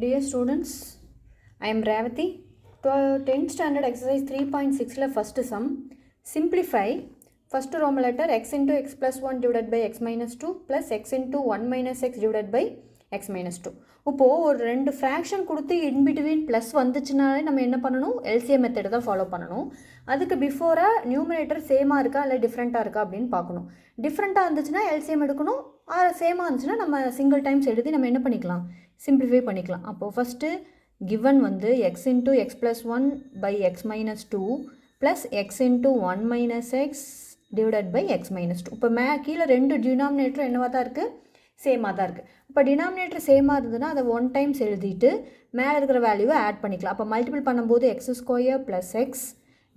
Dear students, I am Revati. 10th standard exercise 3.6 first sum. Simplify. First Roman letter x into x plus 1 divided by x minus 2 plus x into 1 minus x divided by x minus 2. இப்போ ஒரு ரெண்டு fraction கொடுத்து in between plus வந்துச்சுனாலே நம்ம என்ன பண்ணணும், LCM method தான் follow பண்ணணும். அதுக்கு பிஃபோராக நியூமரேட்டர் சேமாக இருக்கா இல்லை டிஃப்ரெண்ட்டாக இருக்கா அப்படின்னு பார்க்கணும். டிஃப்ரெண்ட்டாக இருந்துச்சுன்னா எல்சிஎம் எடுக்கணும், சேமாக இருந்துச்சுன்னா நம்ம சிங்கிள் டைம்ஸ் எழுதி நம்ம என்ன பண்ணிக்கலாம், சிம்பிளிஃபை பண்ணிக்கலாம். அப்போது ஃபஸ்ட்டு கிவன் வந்து x into x plus 1 by x minus 2 plus x into 1 minus x divided by x minus 2. இப்போ கீழே ரெண்டு டினாமினேட்டரும் என்னவாக தான் இருக்குது, சேமாக தான் இருக்குது. இப்போ டினாமினேட்டர் சேமாக இருந்ததுன்னா அதை 1 டைம்ஸ் எழுதிட்டு மேலே இருக்கிற வேல்யூவை ஆட் பண்ணிக்கலாம். அப்போ மல்டிபிள் பண்ணும்போது x square plus x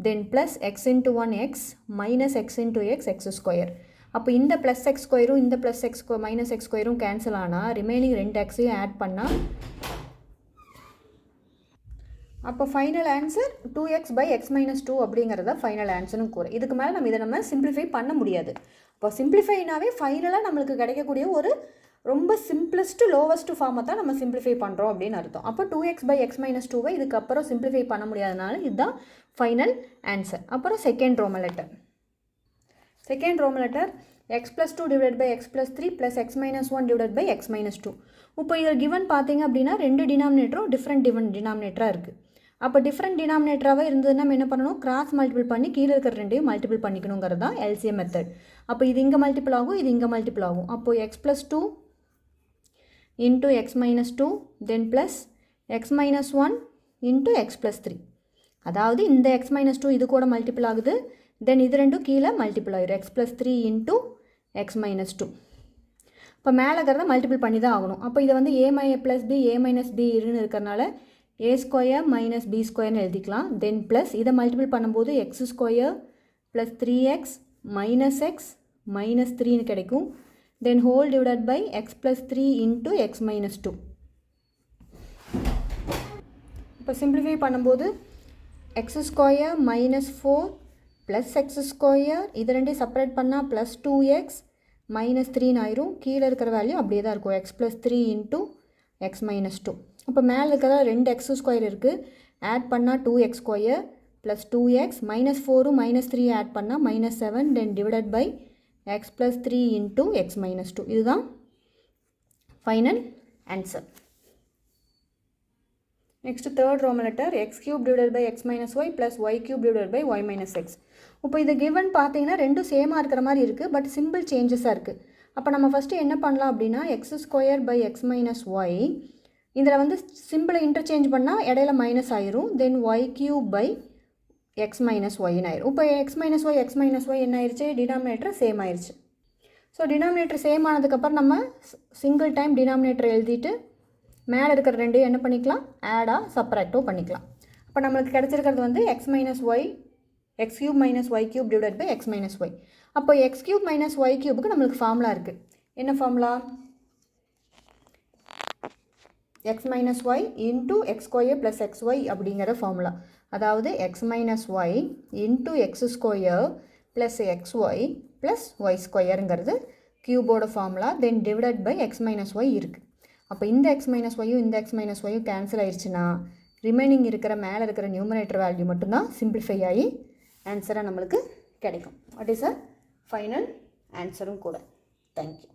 then plus x into 1 x minus x into x x square. அப்போ இந்த ப்ளஸ் எக்ஸ் ஸ்கொயரும் இந்த ப்ளஸ் எக்ஸ் மைனஸ் எக்ஸ் ஸ்கொயரும் கேன்சல் ஆனால் ரிமைனிங் ரெண்டு எக்ஸையும் ஆட் பண்ணால் அப்போ final answer 2x by x minus 2 அப்படிங்கிறத ஃபைனல் ஆன்சர்னு கூறு. இதுக்கு மேலே நம்ம இதை நம்ம சிம்பிளிஃபை பண்ண முடியாது. இப்போ சிம்பிளிஃபைனாவே ஃபைனலாக நம்மளுக்கு கிடைக்கக்கூடிய ஒரு ரொம்ப சிம்பிளஸ்ட்டு லோவஸ்ட்டு ஃபார்மை தான் நம்ம சிம்பிளிஃபை பண்ணுறோம் அப்படின்னு அர்த்தம். அப்போ 2x by x minus 2வை இதுக்கப்புறம் சிம்பிளிஃபை பண்ண முடியாதனால இதுதான் ஃபைனல் ஆன்சர். அப்புறம் second Roman letter x plus 2 divided by x plus 3 plus x minus 1 divided by x minus 2. இப்போ இதில் கிவன் பார்த்தீங்க அப்படின்னா ரெண்டு டினாமினேட்டரும் டிஃப்ரெண்ட் டினாமினேட்டராக இருக்குது. அப்போ டிஃப்ரெண்ட் டினாமினேட்டராகவே இருந்ததுன்னா நம்ம என்ன பண்ணணும், கிராஸ் மல்டிபிள் பண்ணி கீழே இருக்கிற ரெண்டையும் மல்டிபிள் பண்ணிக்கணுங்கிறது தான் எல்சிஎம் மெத்தட். அப்போ இது இங்கே மல்டிபிள் ஆகும், இது இங்கே மல்டிபிள் ஆகும். அப்போது x plus 2 into x minus 2 then plus x minus 1 into x plus 3. அதாவது இந்த x minus 2 இது கூட மல்டிபிள் ஆகுது, தென் இது ரெண்டும் கீழே மல்டிபிள் ஆகிடும் x plus 3 into x minus 2. இப்போ மேலே இருக்கிறத மல்டிபிள் பண்ணி தான் ஆகணும். அப்போ இதை வந்து a plus b a minus b இருன்னு இருக்கிறனால a ஸ்கொயர் மைனஸ் b ஸ்கொயர்னு எழுதிக்கலாம். தென் ப்ளஸ் இதை மல்டிபிள் பண்ணும்போது x square plus 3x minus x minus 3ன்னு கிடைக்கும். Then whole divided by x plus 3 into x minus 2. இப்போ சிம்பிளிஃபை பண்ணும்போது x square minus 4 plus x square இது ரெண்டையும் செப்பரேட் பண்ணால் ப்ளஸ் 2x மைனஸ் 3ன்னு ஆயிரும். கீழே இருக்கிற வேல்யூ அப்படியே தான் இருக்கும், X plus 3 into x minus 2. அப்போ மேலே இருக்கிற ரெண்டு எக்ஸ் ஸ்கொயர் இருக்குது, ஆட் பண்ணால் 2x square plus 2x minus 4 minus 3 add பண்ணால் minus 7 then divided by x plus 3 into x minus 2. இதுதான் final answer. Next third Roman letter x cube divided by x minus y plus y cube divided by y minus x. இப்போ இது given பார்த்தீங்கன்னா ரெண்டும் சேமாக இருக்கிற மாதிரி இருக்குது, but simple சேஞ்சஸாக இருக்குது. அப்போ நம்ம ஃபஸ்ட்டு என்ன பண்ணலாம் அப்படின்னா x square by x minus y, இதில் வந்து சிம்பிளை இன்டர்சேஞ்ச் பண்ணால் இடையில மைனஸ் ஆயிரும். Then y cube by x minus ஒய்ன்னு ஆயிரும். இப்போ எக்ஸ் மைனஸ் ஒய் என்ன ஆயிடுச்சு, டினாமினேட்டர் சேம் ஆயிடுச்சு. ஸோ டினாமினேட்டர் சேம் ஆனதுக்கப்புறம் நம்ம சிங்கிள் டைம் டினாமினேட்டர் எழுதிட்டு மேலே இருக்கிற ரெண்டையும் என்ன பண்ணிக்கலாம், ஆடாக சப்ராக்டோ பண்ணிக்கலாம். அப்போ நம்மளுக்கு கிடச்சிருக்கிறது வந்து x cube minus y cube divide by x minus y. அப்போ எக்ஸ் கியூப் மைனஸ் ஒய் கியூபுக்கு நம்மளுக்கு ஃபார்முலா இருக்குது. என்ன formula, x minus y into x square plus x y அப்படிங்கிற ஃபார்முலா. அதாவது x minus y into x square plus x y plus y ஸ்கொயருங்கிறது கியூபோட formula. Then divided by x minus y இருக்குது. அப்போ இந்த எக்ஸ் மைனஸ் ஒய்யும் இந்த x minus ஒய்யும் கேன்சல் ஆயிடுச்சுன்னா ரிமைனிங் இருக்கிற மேலே இருக்கிற நியூமரேட்டர் வேல்யூ மட்டும்தான் சிம்பிளிஃபை ஆகி ஆன்சராக நம்மளுக்கு கிடைக்கும். வாட் இஸ் அ ஃபைனல் ஆன்சரும் கூட. தேங்க்யூ.